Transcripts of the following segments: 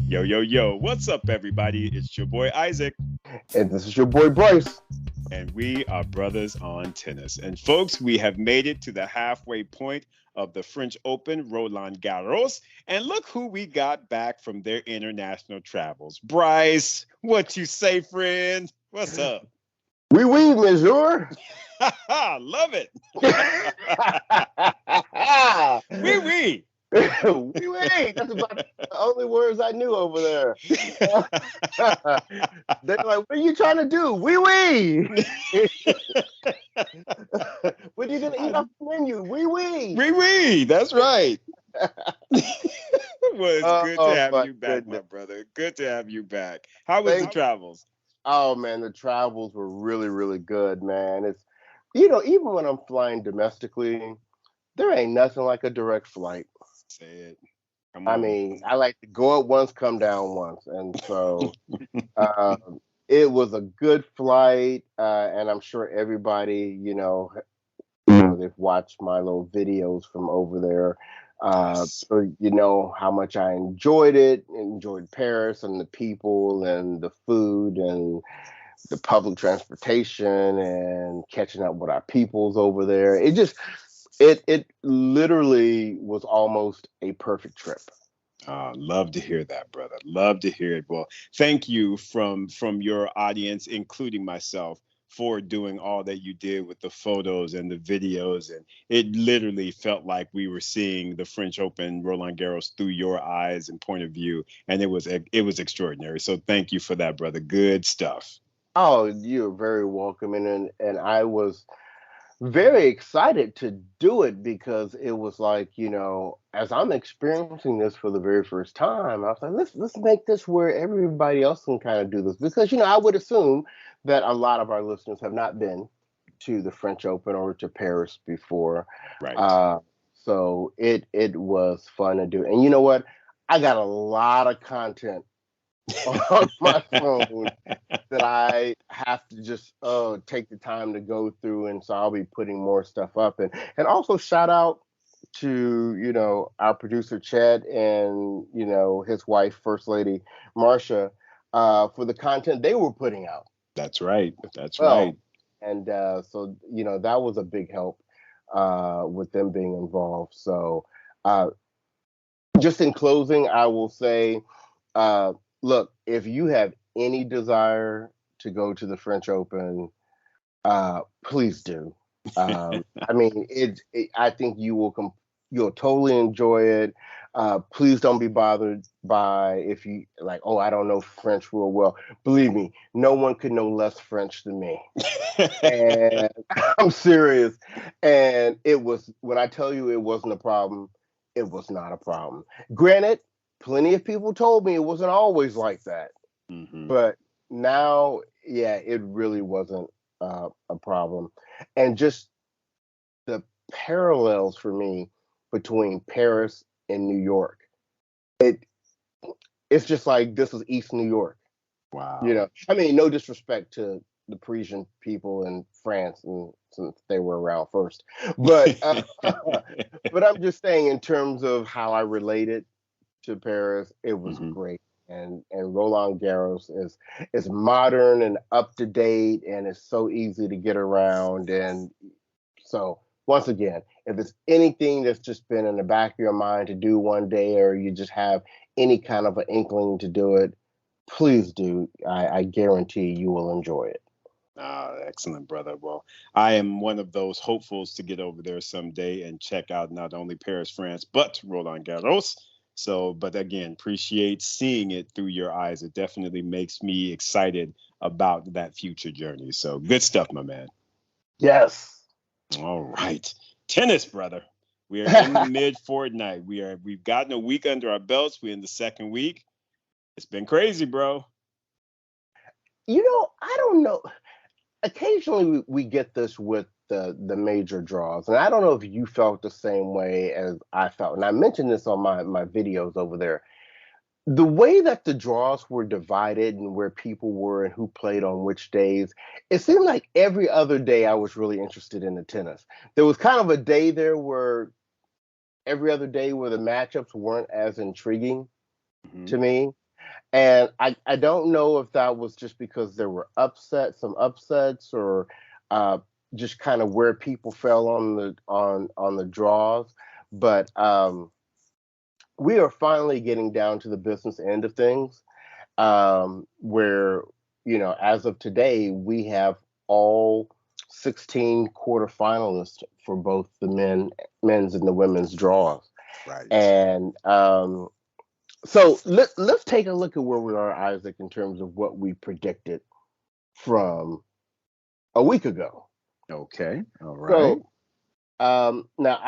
Yo, yo, yo, what's up, everybody? It's your boy Isaac, And this is your boy Bryce. and we are brothers on tennis. And folks, we have made it to the halfway point of the French Open, Roland Garros. And look who we got back from their international travels. Bryce, what you say, friend? What's up? Oui, monsieur. Love it. Wee wee. Oui. That's about the only words I knew over there. They're like, what are you trying to do? Oui. What are you going to eat off the menu? Oui. Wee wee. That's right. Well, it's good to Oh, have my you back, my goodness. brother. Good to have you back. How was the Thank travels? Oh, man, the travels were really, really good, man. Even when I'm flying domestically, there ain't nothing like a direct flight. Say it. Come I on. mean, I like to go up once, come down once, and so it was a good flight, and I'm sure everybody, they've watched my little videos from over there, Yes. so you know how much I enjoyed it, enjoyed Paris and the people and the food and the public transportation and catching up with our peoples over there. It literally was almost a perfect trip. Love to hear that, brother. Love to hear it. Well, thank you from your audience, including myself, for doing all that you did with the photos and the videos. And it literally felt like we were seeing the French Open Roland Garros through your eyes and point of view. And it was extraordinary. So thank you for that, brother. Good stuff. Oh, you're very welcome, and I was very excited to do it because it was like, as I'm experiencing this for the very first time, I was like, let's make this where everybody else can kind of do this because I would assume that a lot of our listeners have not been to the French Open or to Paris before. Right. Uh, so it was fun to do. And you know what? I got a lot of content on my phone that I have to just take the time to go through, and so I'll be putting more stuff up, and also shout out to our producer Chad and his wife First Lady Marsha for the content they were putting out. That's right. That's right. Well, and so that was a big help with them being involved. So uh, just in closing, I will say, uh, look, if you have any desire to go to the French Open, please do. I mean, I think you'll totally enjoy it. Please don't be bothered by if you like. Oh, I don't know French real well. Believe me, no one could know less French than me. And I'm serious. And it was when I tell you it wasn't a problem, it was not a problem. Granted, plenty of people told me it wasn't always like that, Hmm. but now, yeah, it really wasn't a problem. And just the parallels for me between Paris and New York, it it's just like this is East New York. Wow. I mean, no disrespect to the Parisian people in France, and since they were around first, but but I'm just saying in terms of how I related to Paris, it was Hmm. great. And Roland Garros is modern and up to date, and it's so easy to get around. And so once again, if it's anything that's just been in the back of your mind to do one day, or you just have any kind of an inkling to do it, please do. I guarantee you will enjoy it. Excellent, brother. Well, I am one of those hopefuls to get over there someday and check out not only Paris, France, but Roland Garros. So, but again, appreciate seeing it through your eyes. It definitely makes me excited about that future journey. So, good stuff, my man. Yes. All right, tennis, brother. We are in the mid fortnight. We've gotten a week under our belts. We're in the second week. It's been crazy, bro. I don't know. Occasionally we get this with the major draws, and I don't know if you felt the same way as I felt. And I mentioned this on my videos over there. The way that the draws were divided and where people were and who played on which days, it seemed like every other day I was really interested in the tennis. There was kind of a day there where every other day where the matchups weren't as intriguing Hmm. to me. And I don't know if that was just because there were some upsets, or uh, just kind of where people fell on the draws. But we are finally getting down to the business end of things, where, as of today, we have all 16 quarterfinalists for both the men's and the women's draws. Right. And so let's take a look at where we are, Isaac, in terms of what we predicted from a week ago. Okay. All right. So now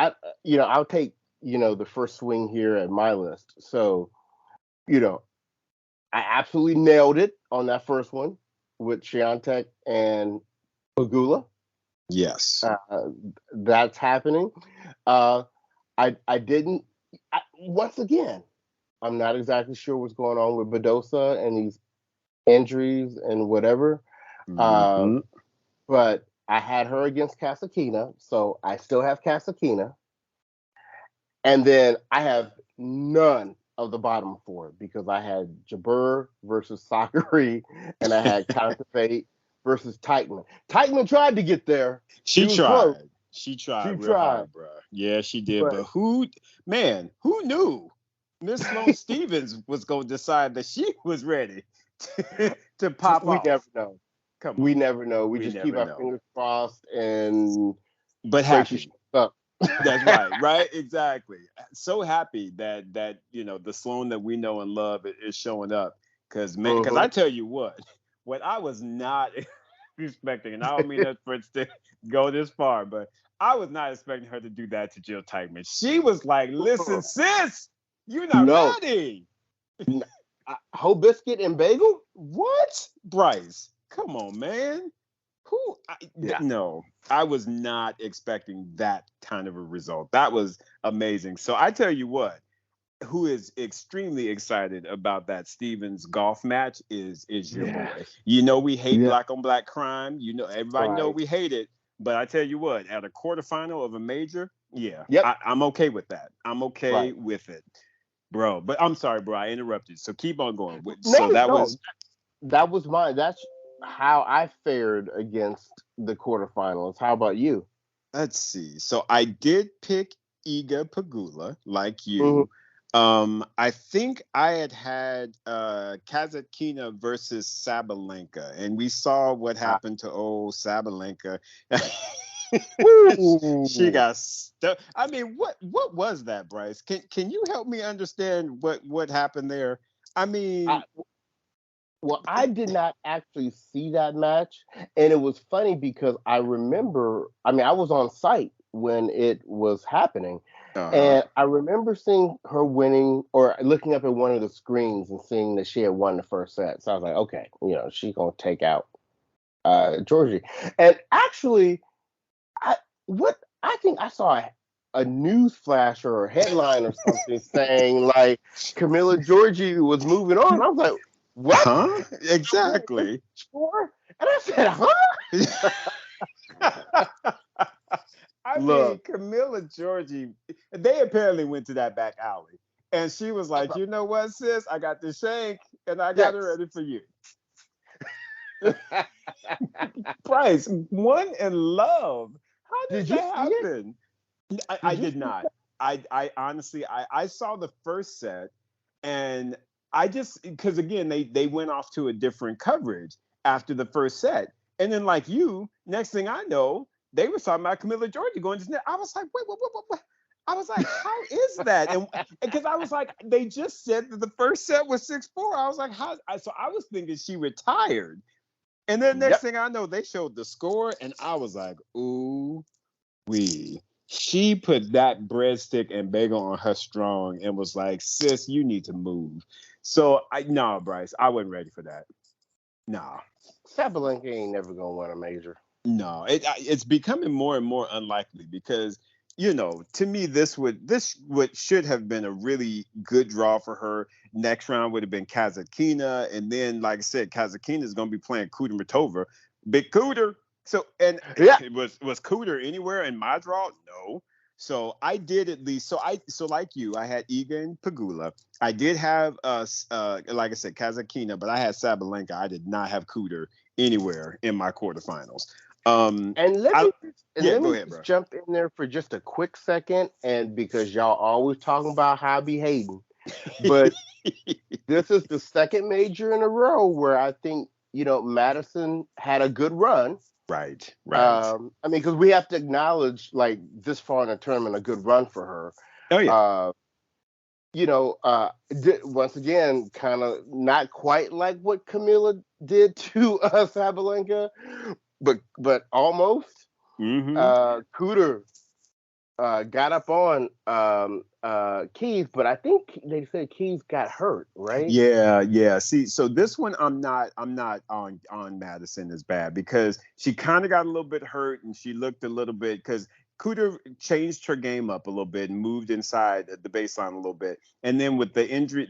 I'll take the first swing here at my list. So you know I absolutely nailed it on that first one with Swiatek and Pagula. Yes. That's happening. Uh, I didn't. Once again, I'm not exactly sure what's going on with Badosa and these injuries and whatever. Uh, Hmm. but I had her against Kasakina, so I still have Kasakina. And then I have none of the bottom four because I had Jabeur versus Sakari, and I had Counterfeit versus Teichmann. Teichmann tried to get there. He She was close. tried. She tried She real tried. hard, bro. Yeah, she did. But But who knew Miss Sloane Stevens was going to decide that she was ready to pop we never off? know. Come We on. never know. We We just keep never our know. fingers crossed and But pray she happy. shuts up. That's right, right? Exactly. So happy that the Sloan that we know and love is showing up. Because I Mhm. tell you what I was not expecting, and I don't mean that for it to go this far, but I was not expecting her to do that to Jill Teichman. She was like, "Listen, sis, you're not No. ready." Whole biscuit and bagel? What, Bryce? Come on, man. Yeah. No, I was not expecting that kind of a result. That was amazing. So I tell you what, who is extremely excited about that Stevens golf match is your Yeah. boy. We hate Yeah. black on black crime. Everybody know Right. we hate it. But I tell you what, at a quarterfinal of a major, yeah, Yep. I'm okay with that. I'm okay Right. with it, bro. But I'm sorry, bro. I interrupted. So keep on going. No, So that no. was That was mine. That's how I fared against the quarterfinals. How about you? Let's see. So I did pick Iga Pagula, like Hmm. you. I think I had Kazatkina versus Sabalenka, and we saw what happened to old Sabalenka. She Ooh. got stuck. I mean, what was that, Bryce? Can you help me understand what happened there? I I, mean, well, I did not actually see that match, and it was funny because I remember. I mean, I was on site when it was happening, uh-huh. and I remember seeing her winning or looking up at one of the screens and seeing that she had won the first set. So I was like, okay, she's gonna take out Georgie. And actually, I what I think I saw a news flash or a headline or something saying like Camilla Georgie was moving on. I was like, what? Huh? Won this Exactly. before? And I said, huh? I mean, Look, Camilla Georgie, they apparently went to that back alley. And she was like, you know what, sis? I got the shank and I got it yes. ready for you. Bryce, one in love. How does Did you that see it? happen? I Did you did see not. it? I honestly, I saw the first set and I just, because again, they went off to a different coverage after the first set. And then, like you, next thing I know, they were talking about Camilla Georgie going to net. I was like, wait, what? I was like, how is that? And because I was like, they just said that the first set was 6-4. I was like, how? So I was thinking she retired. And then next Yep. thing I know, they showed the score, and I was like, ooh, wee. She put that breadstick and bagel on her strong and was like, sis, you need to move. So no, Bryce, I wasn't ready for that. No. Sabalenka ain't never gonna win a major. No, it's becoming more and more unlikely because to me this would should have been a really good draw for her. Next round would have been Kazatkina, and then like I said, Kazatkina is going to be playing Kudermetova, big Cooter. So and Yeah. was Cooter anywhere in my draw? No. So I did at least. So like you, I had Egan Pagula. I did have like I said, Kazakina, but I had Sabalenka. I did not have Cooter anywhere in my quarterfinals. And let I me Yeah, go ahead, bro. just jump in there for just a quick second, and because y'all always talking about how I be hating, but this is the second major in a row where I think Madison had a good run. Right, right. I mean, because we have to acknowledge, like, this far in the tournament, a good run for her. Oh yeah. Uh, once again, kind of not quite like what Camila did to Sabalenka, but almost. Mm-hmm. Cooter got up on Keys, but I think they said Keys got hurt, right? Yeah, yeah. See, so this one I'm not on Madison as bad because she kind of got a little bit hurt and she looked a little bit because Kuda changed her game up a little bit and moved inside the baseline a little bit. And then with the injury,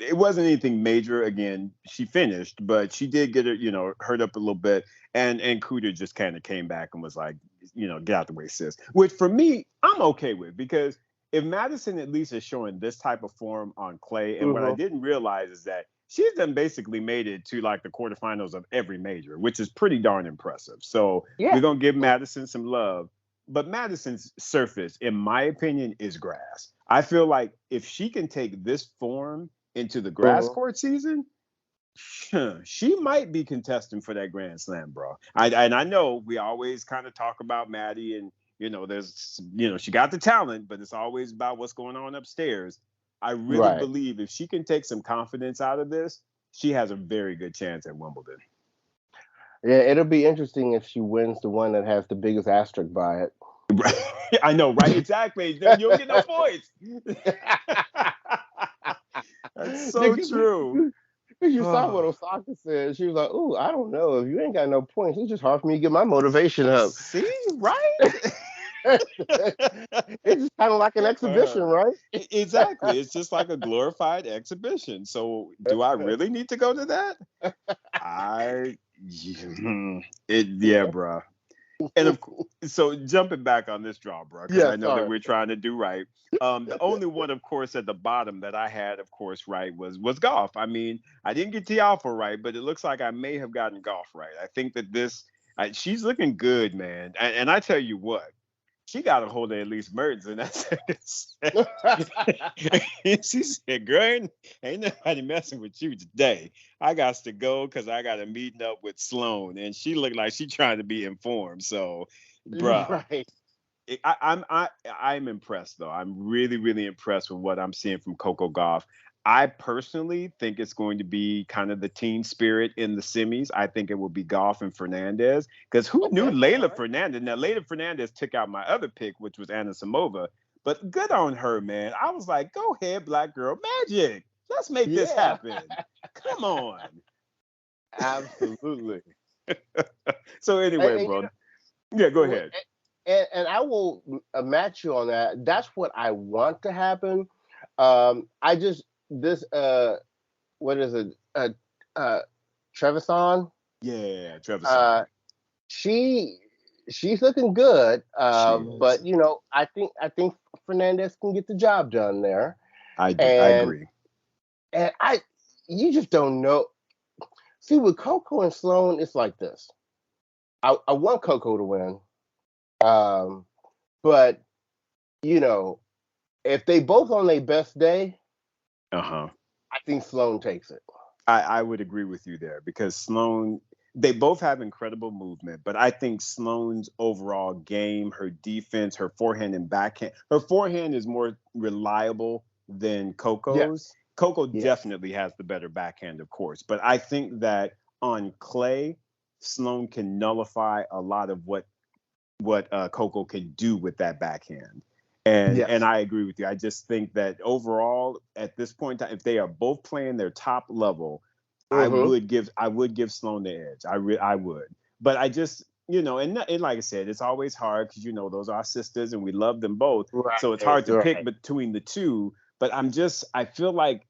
it wasn't anything major. Again, she finished, but she did get her, hurt up a little bit. And Kuda just kind of came back and was like, get out the way, sis. Which for me, I'm okay with because if Madison at least is showing this type of form on clay, and what I Mm-hmm. didn't realize is that she's done basically made it to like the quarterfinals of every major, which is pretty darn impressive. So we're Yeah. gonna give Madison some love. But Madison's surface, in my opinion, is grass. I feel like if she can take this form into the grass Mm-hmm. court season, she might be contesting for that Grand Slam, bro. And I know we always kind of talk about Maddie and there's she got the talent, but it's always about what's going on upstairs. I really Right. believe if she can take some confidence out of this, she has a very good chance at Wimbledon. Yeah, it'll be interesting if she wins the one that has the biggest asterisk by it. I know, right? Exactly. You don't get no points. That's so true. Because you saw what Osaka said. She was like, "Ooh, I don't know. If you ain't got no points, it's just hard for me to get my motivation up." See, right? It's just kind of like an exhibition, right? Exactly. It's just like a glorified exhibition. So, do I really need to go to that? I, yeah, bro. And so jumping back on this draw, bro, because Yeah, I know that sorry. we're trying to do right. The only one, of course, at the bottom that I had, of course, right was golf. I mean, I didn't get Tiafoe right, but it looks like I may have gotten golf right. I think that she's looking good, man. And I tell you what, she got a hold of at least Mertens in that second set. She said, girl, ain't nobody messing with you today. I got to go because I got a meeting up with Sloan. And she looked like she trying to be informed. So, bruh, Right. I'm impressed though. I'm really, really impressed with what I'm seeing from Coco Gauff. I personally think it's going to be kind of the team spirit in the semis. I think it will be Gauff and Fernandez because who knew Okay. Leylah Fernandez? Now Leylah Fernandez took out my other pick, which was Anna Samova. But good on her, man. I was like, go ahead, black girl, magic. Let's make this Yeah. happen. Come on. Absolutely. So anyway, And, bro. Yeah, go w- ahead. and I will match you on that. That's what I want to happen. I just this what is it? Trevisan. Yeah, Trevor. Uh, she she's looking good. She But is. I think Fernandez can get the job done there. I And agree. and I you just don't know. See, with Coco and Sloan, it's like this. I want Coco to win. Um, but you know, if they both on their best day, Uh-huh. I think Sloan takes it. I would agree with you there because Sloan, they both have incredible movement, but I think Sloan's overall game, her defense, her forehand and backhand, her forehand is more reliable than Coco's. Yes. Coco Yes. definitely has the better backhand, of course, but I think that on clay, Sloan can nullify a lot of what Coco can do with that backhand. And Yes. I agree with you. I just think that overall, at this point, if they are both playing their top level, Mm-hmm. I would give Sloan the edge. I would. But I just and like I said, it's always hard because those are our sisters and we love them both. So it's Right. hard to pick Right. between the two. But I feel like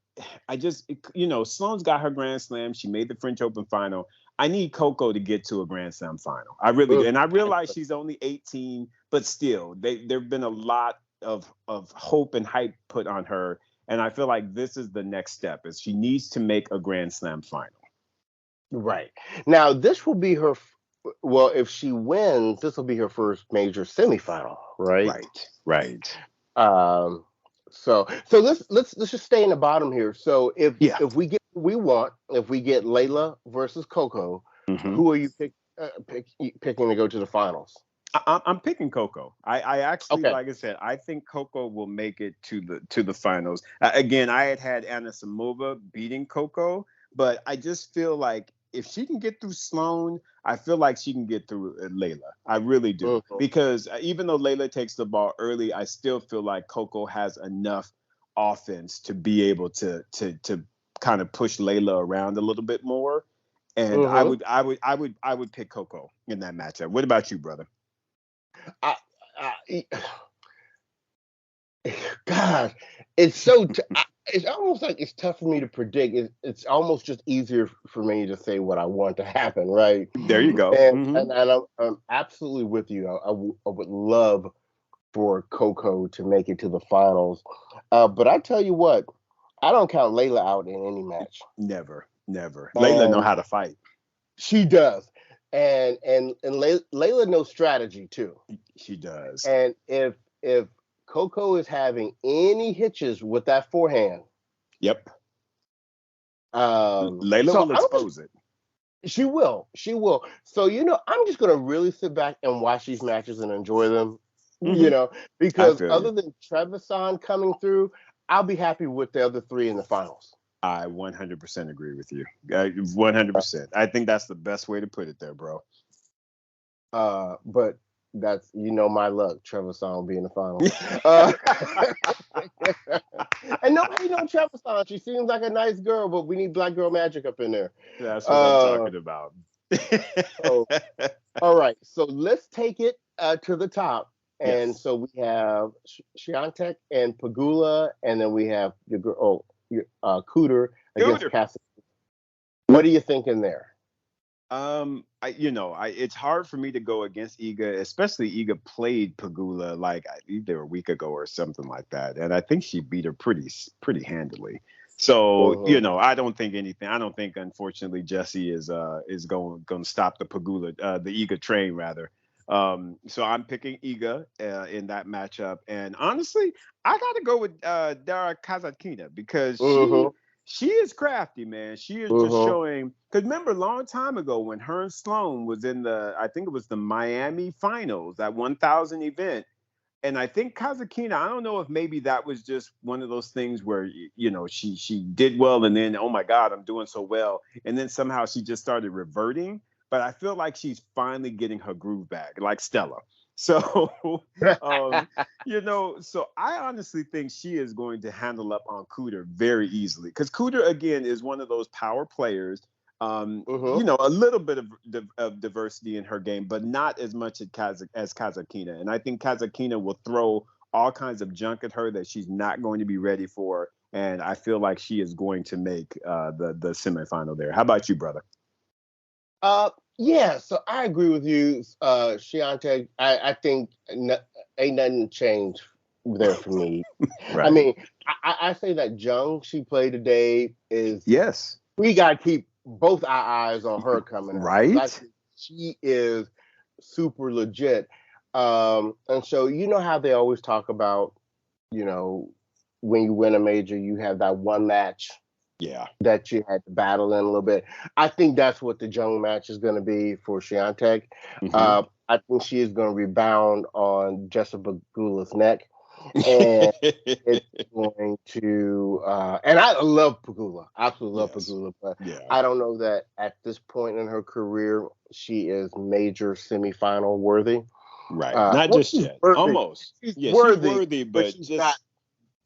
Sloan's got her Grand Slam. She made the French Open final. I need Coco to get to a Grand Slam final. I really do. And I realize she's only 18, but still, there've been a lot of hope and hype put on her. And I feel like this is the next step, is she needs to make a Grand Slam final. Right. Now, this will be her, well, if she wins, this will be her first major semifinal, right? Right. So let's just stay in the bottom here. So if we get what we want, if we get Layla versus Coco, who are you picking to go to the finals? I'm picking Coco. I actually, like I said, I think Coco will make it to the finals. Again, I had Anna Samova beating Coco, but I just feel like if she can get through Sloane, I feel like she can get through Layla. I really do. Because even though Layla takes the ball early, I still feel like Coco has enough offense to be able to kind of push Layla around a little bit more. And I would pick Coco in that matchup. What about you, brother? God, it's so. It's almost like it's tough for me to predict. It's almost just easier for me to say what I want to happen, right? There you go. And I'm absolutely with you. I would love for Coco to make it to the finals, but I tell you what, I don't count Layla out in any match. Never. Layla know how to fight. She does, and Layla knows strategy too. She does. And if Coco is having any hitches with that forehand. Yep. Layla will expose it. She will. So, I'm just going to really sit back and watch these matches and enjoy them, because other than Trevisan coming through, I'll be happy with the other three in the finals. I 100% agree with you. 100%. I think that's the best way to put it there, bro. But that's my luck. Trevisan will be in the finals. And nobody knows Trevisan. She seems like a nice girl, but we need Black Girl Magic up in there. That's what I'm talking about. All right, so let's take it to the top. And so we have Swiatek and Pegula, and then we have Cooter against Cassidy. What are you thinking there? It's hard for me to go against Iga, especially Iga played Pegula like either a week ago or something like that, and I think she beat her pretty handily. So I don't think anything. I don't think, unfortunately, Jesse is going to stop the Pegula, the Iga train rather. So I'm picking Iga in that matchup, and honestly, I got to go with Dara Kasatkina because she is crafty, man. She is just showing. Because remember, a long time ago when her and Sloane was in I think it was the Miami finals, that 1,000 event. And I think Kasatkina, I don't know if maybe that was just one of those things where, she did well and then, oh my God, I'm doing so well. And then somehow she just started reverting. But I feel like she's finally getting her groove back, like Stella. So, so I honestly think she is going to handle up on Cooter very easily. Because Cooter, again, is one of those power players. A little bit of diversity in her game, but not as much as Kasatkina. And I think Kasatkina will throw all kinds of junk at her that she's not going to be ready for. And I feel like she is going to make the semifinal there. How about you, brother? Yeah, so I agree with you, Swiatek. I think ain't nothing changed there for me. Right. I mean, I say that Jung she played today is we got to keep both our eyes on her coming out. Right. She is super legit. And so how they always talk about, when you win a major, you have that one match that you had to battle in a little bit. I think that's what the Jung match is going to be for Swiatek. I think she is going to rebound on Jessica Pegula's neck. And it's going to and I love Pegula. Absolutely love Pegula. But I don't know that at this point in her career she is major semifinal worthy. Right. Not just yet. Worthy. Almost. She's worthy, but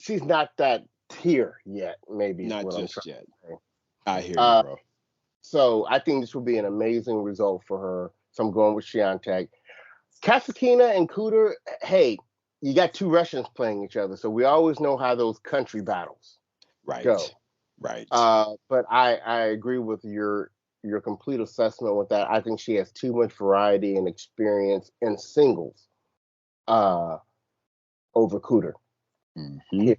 she's not that tier yet, maybe. Not just yet. I hear you, bro. So I think this will be an amazing result for her. So I'm going with Swiatek. Kasatkina and Cooter, hey, you got two Russians playing each other, so we always know how those country battles go. Right. But I agree with your your complete assessment with that. I think she has too much variety and experience in singles over Cooter. Mm-hmm.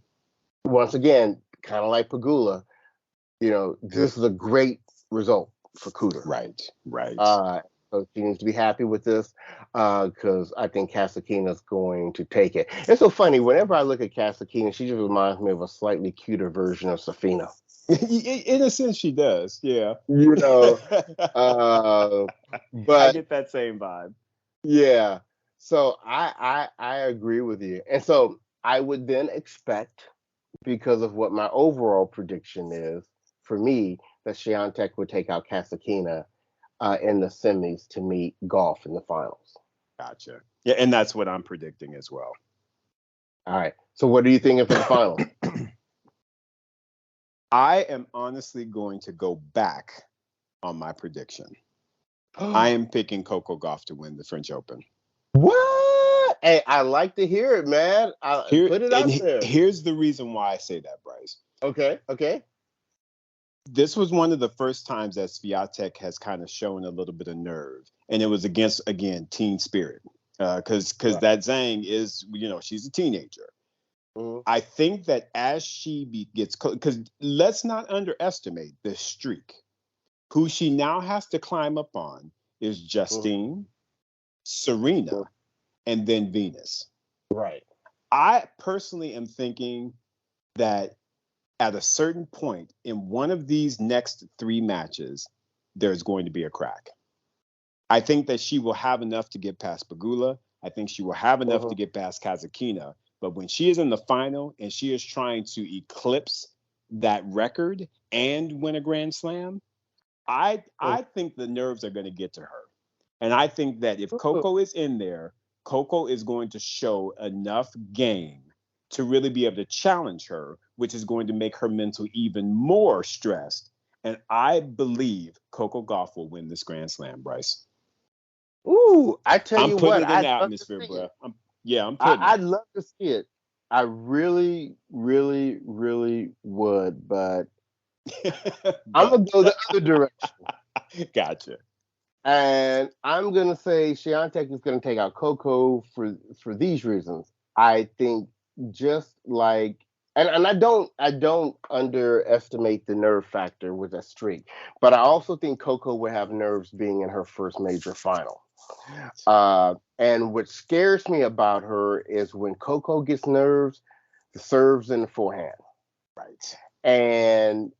Once again, kind of like Pegula, this is a great result for Cooter. Right. So she needs to be happy with this because I think Kasakina's going to take it. It's so funny. Whenever I look at Kasakina, she just reminds me of a slightly cuter version of Safina. In a sense, she does. Yeah. But I get that same vibe. Yeah. So I agree with you. And so I would then expect, because of what my overall prediction is for me, that Swiatek would take out Kasakina in the semis to meet Golf in the finals. Gotcha. Yeah, and that's what I'm predicting as well. All right. So what are you thinking for the finals? I am honestly going to go back on my prediction. I am picking Coco Gauff to win the French Open. What? Hey, I like to hear it, man. Put it out there. Here's the reason why I say that, Bryce. Okay. This was one of the first times that Swiatek has kind of shown a little bit of nerve, and it was against, again, teen spirit, because right. That Zhang is, she's a teenager. Mm-hmm. I think that as she gets, because let's not underestimate the streak. Who she now has to climb up on is Justine, Serena, and then Venus. Right. I personally am thinking that at a certain point in one of these next 3 matches, there's going to be a crack. I think that she will have enough to get past Pegula. I think she will have enough to get past Kasakina. But when she is in the final and she is trying to eclipse that record and win a Grand Slam, I think the nerves are going to get to her. And I think that if Coco is in there, Coco is going to show enough game to really be able to challenge her, which is going to make her mental even more stressed. And I believe Coco Gauff will win this Grand Slam, Bryce. Ooh, I tell you what, I'm putting it in the atmosphere, bro. I'd love to see it. I really, really, really would, but I'm gonna go the other direction. Gotcha. And I'm gonna say Swiatek is gonna take out Coco for these reasons. I think just like, and I don't underestimate the nerve factor with that streak, but I also think Coco would have nerves being in her first major final. And what scares me about her is when Coco gets nerves, the serves in the forehand. Right. And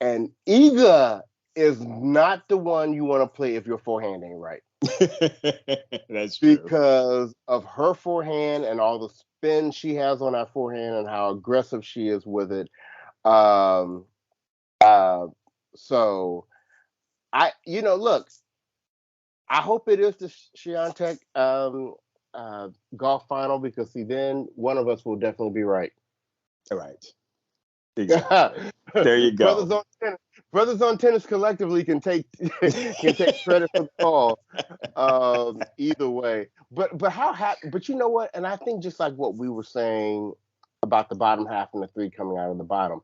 Iga is not the one you want to play if your forehand ain't right. That's true. Because of her forehand and all the spin she has on that forehand and how aggressive she is with it. So look, I hope it is the Swiatek golf final, because then one of us will definitely be right. All right. Exactly. There you go. Brothers on tennis collectively can take credit for the call. Either way, but how happy? But you know what? And I think just like what we were saying about the bottom half and the 3 coming out of the bottom,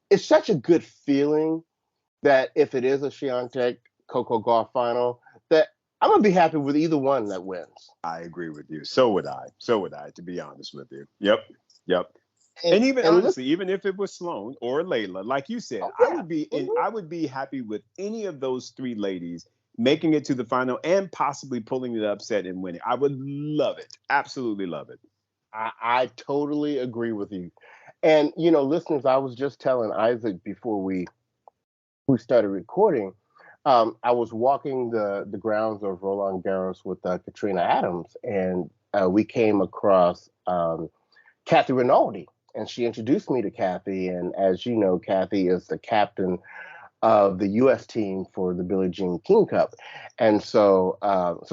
it's such a good feeling that if it is a Swiatek Coco Gauff final, that I'm gonna be happy with either one that wins. I agree with you. So would I. To be honest with you. Yep. And even honestly, even if it was Sloane or Layla, like you said, I would be happy with any of those 3 ladies making it to the final and possibly pulling the upset and winning. I would love it. Absolutely love it. I totally agree with you. And listeners, I was just telling Isaac before we started recording, I was walking the grounds of Roland Garros with Katrina Adams, and we came across Kathy Rinaldi. And she introduced me to Kathy. And as you know, Kathy is the captain of the U.S. team for the Billie Jean King Cup. And so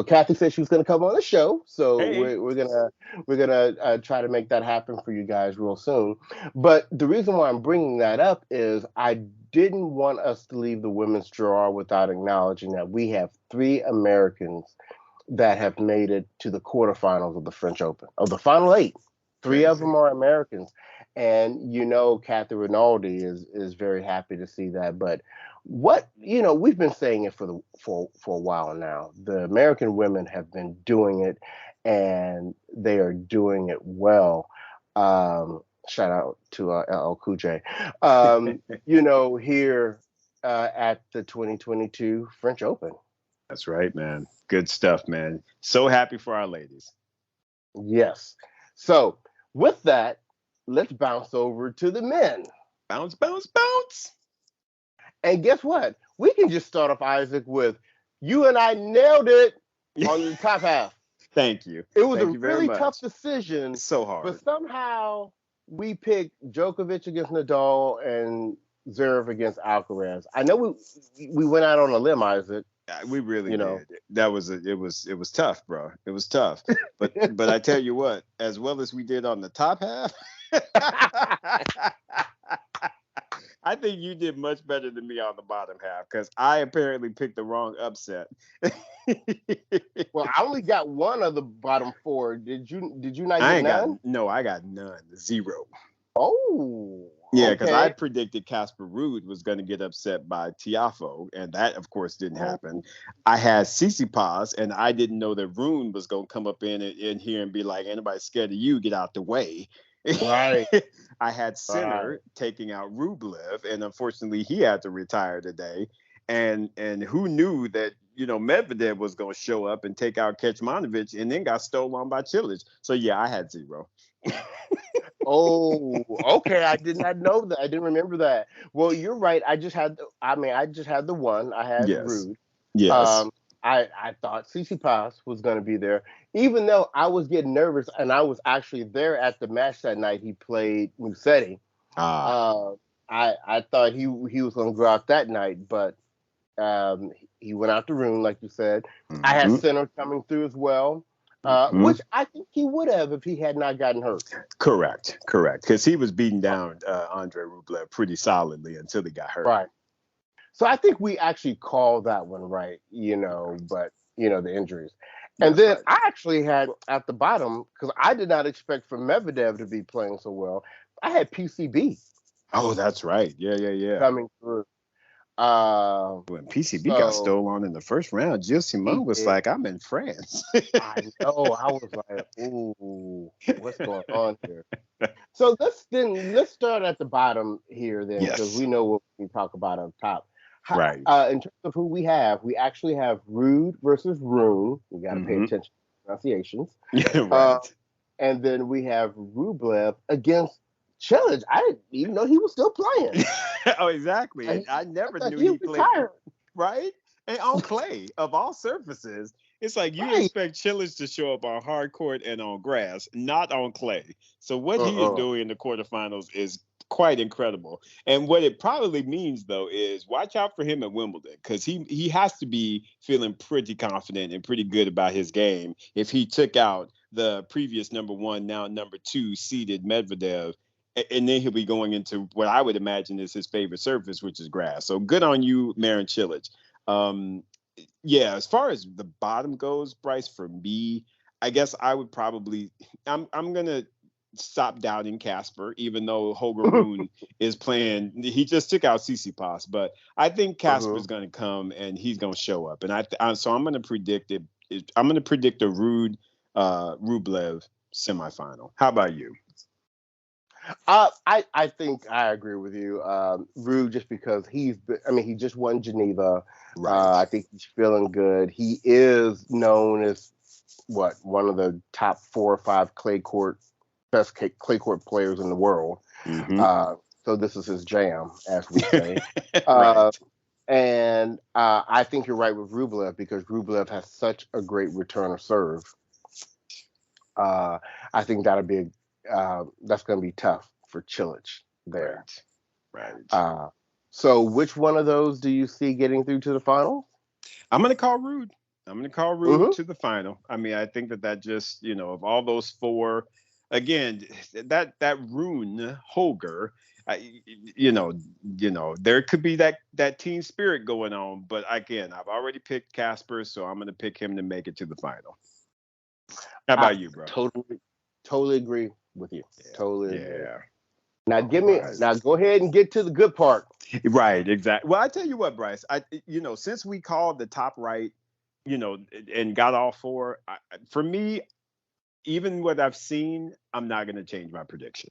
Kathy said she was going to come on the show. So we're gonna try to make that happen for you guys real soon. But the reason why I'm bringing that up is I didn't want us to leave the women's draw without acknowledging that we have 3 Americans that have made it to the quarterfinals of the French Open, of the final 8. 3 of them are Americans. And Kathy Rinaldi is very happy to see that. But we've been saying it for a while now. The American women have been doing it, and they are doing it well. Shout out to LL Cool J. Here at the 2022 French Open. That's right, man. Good stuff, man. So happy for our ladies. Yes. So with that, let's bounce over to the men. Bounce, bounce, bounce. And guess what? We can just start off, Isaac, with you and I nailed it on the top half. Thank you. It was Thank a you very really much. tough decision. It's so hard. But somehow we picked Djokovic against Nadal and Zverev against Alcaraz. I know we went out on a limb, Isaac. We really did. That was it was tough, bro. It was tough. But I tell you what, as well as we did on the top half, I think you did much better than me on the bottom half because I apparently picked the wrong upset. Well, I only got one of the bottom four. Did you not get none? I got none. Zero. Oh. Yeah, because I predicted Casper Ruud was going to get upset by Tiafoe, and that, of course, didn't happen. I had Tsitsipas, and I didn't know that Rune was going to come up in here and be like, "Anybody scared of you? Get out the way." Right. I had Sinner taking out Rublev, and unfortunately, he had to retire today. And who knew that Medvedev was going to show up and take out Kecmanovic, and then got stolen by Cilic. So yeah, I had zero. Oh, okay. I did not know that. I didn't remember that. Well, you're right. I just had the one. I had Ruud. Yes. I thought Tsitsipas was going to be there, even though I was getting nervous, and I was actually there at the match that night. He played Musetti. I thought he was going to go out that night, but he went out the room, like you said. Mm-hmm. I had Sinner coming through as well. Which I think he would have if he had not gotten hurt. Correct. Because he was beating down Andre Rublev pretty solidly until he got hurt. Right. So I think we actually called that one right, but, the injuries. And then I actually had at the bottom, because I did not expect for Medvedev to be playing so well, I had PCB. Oh, that's right. Yeah. Coming through. When PCB got stolen in the first round, Gilles Simon was like, "I'm in France." I know. I was like, "Ooh, what's going on here?" So let's start at the bottom here, then, because we know what we talk about up top. Right. In terms of who we actually have Ruud versus Rune. We got to pay attention to pronunciations. Right. And then we have Rublev against Cilic. I didn't even know he was still playing. Oh, exactly. I never knew he played. Right? And on clay, of all surfaces, it's like you expect Cilic to show up on hard court and on grass, not on clay. So what he is doing in the quarterfinals is quite incredible. And what it probably means, though, is watch out for him at Wimbledon, because he has to be feeling pretty confident and pretty good about his game if he took out the previous number one, now number two seeded Medvedev. And then he'll be going into what I would imagine is his favorite surface, which is grass. So good on you, Marin Cilic. As far as the bottom goes, Bryce, for me, I guess I would probably I'm gonna stop doubting Casper, even though Holger Rune is playing. He just took out Tsitsipas, but I think Casper's gonna come and he's gonna show up. And so I'm gonna predict it. I'm gonna predict a Ruud Rublev semifinal. How about you? I think I agree with you, Ruud, just because he just won Geneva. Right. I think he's feeling good. He is known as one of the top 4 or 5 best clay court players in the world. Mm-hmm. So this is his jam, as we say. Right. And I think you're right with Rublev, because Rublev has such a great return of serve. I think that'll be that's going to be tough for Cilic there. Right. So which one of those do you see getting through to the final? I'm going to call Ruud. To the final. I mean, I think that just, of all those 4, again, that Rune Holger, there could be that team spirit going on. But again, I've already picked Casper, so I'm going to pick him to make it to the final. How about you, bro? Totally agree with you. Totally agree. Now All give me right. now go ahead and get to the good part. Right, exactly. Well, I tell you what, Bryce, since we called the top right, and got all four, for me, even what I've seen, I'm not going to change my prediction.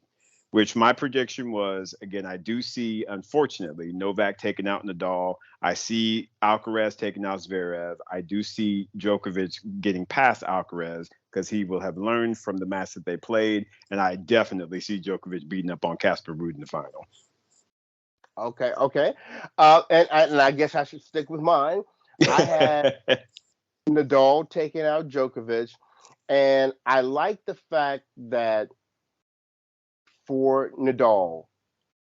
Which my prediction was, again, I do see, unfortunately, Novak taking out Nadal. I see Alcaraz taking out Zverev. I do see Djokovic getting past Alcaraz because he will have learned from the match that they played. And I definitely see Djokovic beating up on Casper Ruud in the final. Okay. And I guess I should stick with mine. I had Nadal taking out Djokovic, and I like the fact that for Nadal,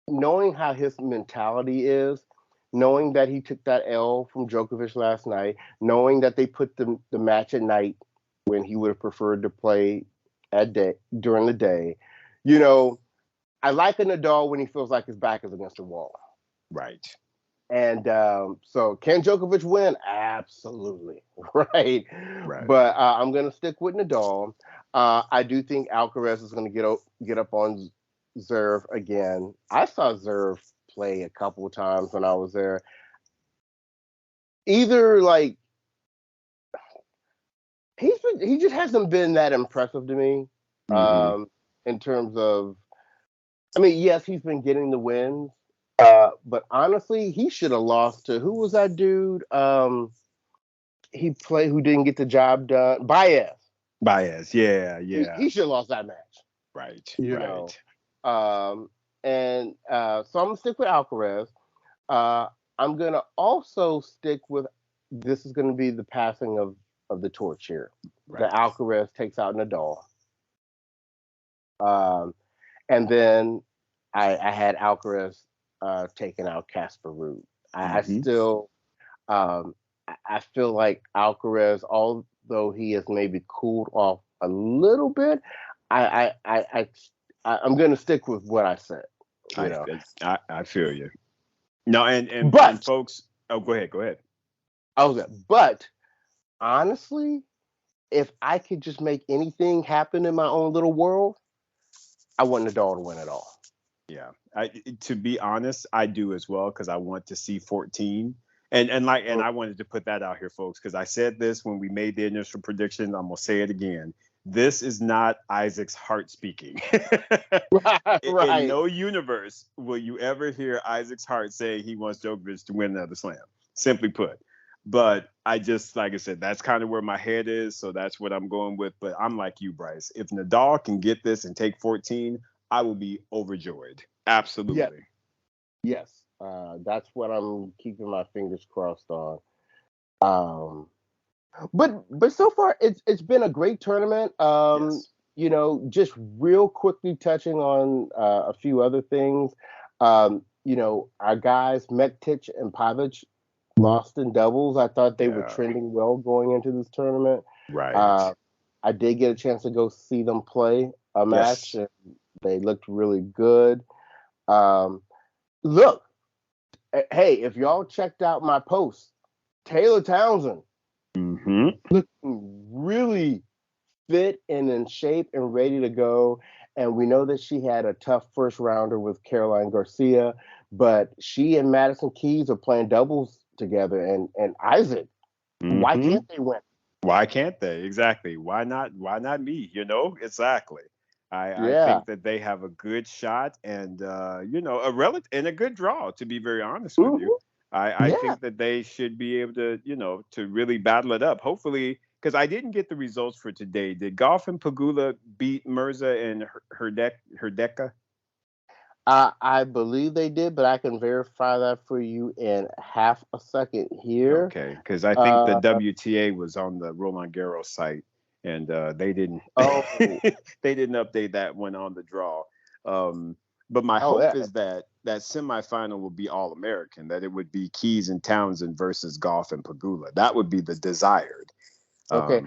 knowing how his mentality is, knowing that he took that L from Djokovic last night, knowing that they put the match at night when he would have preferred to play during the day, I like a Nadal when he feels like his back is against the wall. Right. And so can Djokovic win? Absolutely. Right. Right. But I'm going to stick with Nadal. I do think Alcaraz is going to get up on Zverev again. I saw Zverev play a couple of times when I was there. Either like he just hasn't been that impressive to me in terms of, I mean, yes, he's been getting the wins, but honestly, he should have lost to, who was that dude? Who didn't get the job done? Baez, yeah. He should have lost that match. Right. You Right. know. And so I'm gonna stick with Alcaraz. I'm gonna also stick with, this is gonna be the passing of the torch here. Right. The Alcaraz takes out Nadal. And then I had Alcaraz taking out Casper Ruud. I still I feel like Alcaraz, although he has maybe cooled off a little bit, I'm going to stick with what I said. I feel you. No, and But folks, oh, go ahead. But honestly, if I could just make anything happen in my own little world, I want Nadal to win it all. Yeah, to be honest, I do as well because I want to see 14. And I wanted to put that out here, folks, because I said this when we made the initial prediction. I'm gonna say it again. This is not Isaac's heart speaking. Right. In no universe will you ever hear Isaac's heart say he wants Djokovic to win another slam. Simply put. But I just, like I said, that's kind of where my head is. So that's what I'm going with. But I'm like you, Bryce. If Nadal can get this and take 14, I will be overjoyed. Absolutely. Yes. That's what I'm keeping my fingers crossed on. But so far it's been a great tournament. Yes. Just real quickly touching on a few other things. Our guys Mektic and Pavic lost in doubles. I thought they were trending well going into this tournament. Right. I did get a chance to go see them play a match, and they looked really good. Look, hey, if y'all checked out my post, Taylor Townsend looking really fit and in shape and ready to go. And we know that she had a tough first rounder with Caroline Garcia, but she and Madison Keys are playing doubles together. And Isaac, why can't they win? Why can't they? Exactly. Why not? Why not me? Exactly. I think that they have a good shot and a good draw, to be very honest with you. I think that they should be able to really battle it up. Hopefully, because I didn't get the results for today. Did Goff and Pagula beat Mirza and Herdeka? I believe they did, but I can verify that for you in half a second here. Okay, because I think the WTA was on the Roland Garros site, and they didn't. They didn't update that one on the draw. But my hope is that semifinal will be all American. That it would be Keys and Townsend versus Goff and Pagula. That would be the desired. Okay,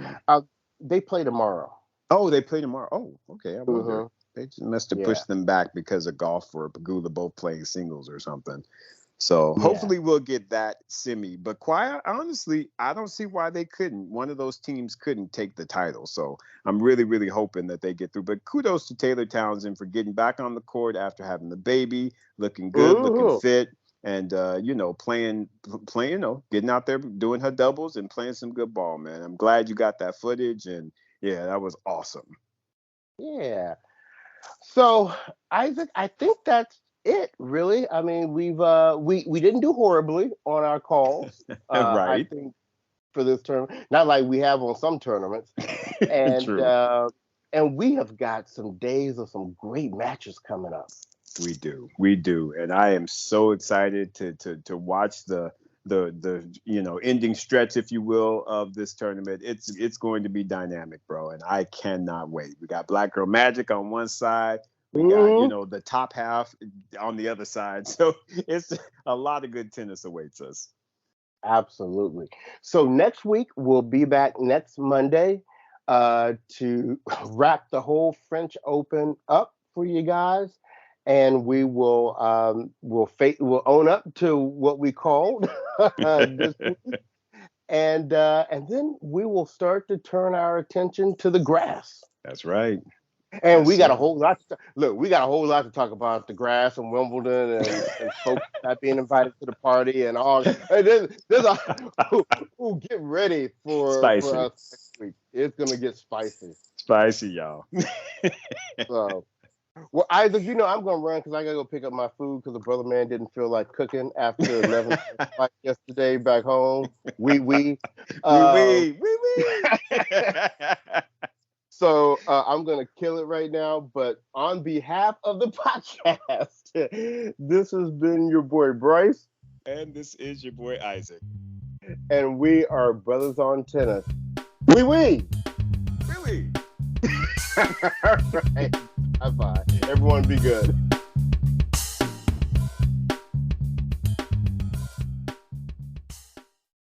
they play tomorrow. Oh, they play tomorrow. Oh, okay. I wonder. They just must have pushed them back because of Goff or Pagula both playing singles or something. So Yeah. hopefully we'll get that semi. But quite honestly, I don't see why they couldn't. One of those teams couldn't take the title. So I'm really, really hoping that they get through. But kudos to Taylor Townsend for getting back on the court after having the baby, looking good, looking fit, and playing, getting out there, doing her doubles and playing some good ball, man. I'm glad you got that footage, and yeah, that was awesome. Yeah. So, Isaac, I think that's it, really. I mean, we didn't do horribly on our calls. I Right. think for this tournament, not like we have on some tournaments, and True. and we have got some days of some great matches coming up. We do, and I am so excited to watch the ending stretch, if you will, of this tournament. It's going to be dynamic, bro, and I cannot wait. We got Black Girl Magic on one side, we got the top half on the other side, so it's a lot of good tennis awaits us. Absolutely. So next week we'll be back next Monday to wrap the whole French Open up for you guys, and we will we'll own up to what we called this week, and then we will start to turn our attention to the grass. That's right. And we got a whole lot. We got a whole lot to talk about the grass and Wimbledon and folks not being invited to the party and all. Hey, there's get ready for us next week. It's gonna get spicy. Spicy, y'all. So, well, Isaac, I'm gonna run because I gotta go pick up my food because the brother man didn't feel like cooking after 11 yesterday back home. We. So I'm going to kill it right now. But on behalf of the podcast, this has been your boy Bryce. And this is your boy Isaac. And we are Brothers on Tennis. Wee. Really? All right. Bye-bye. Everyone be good.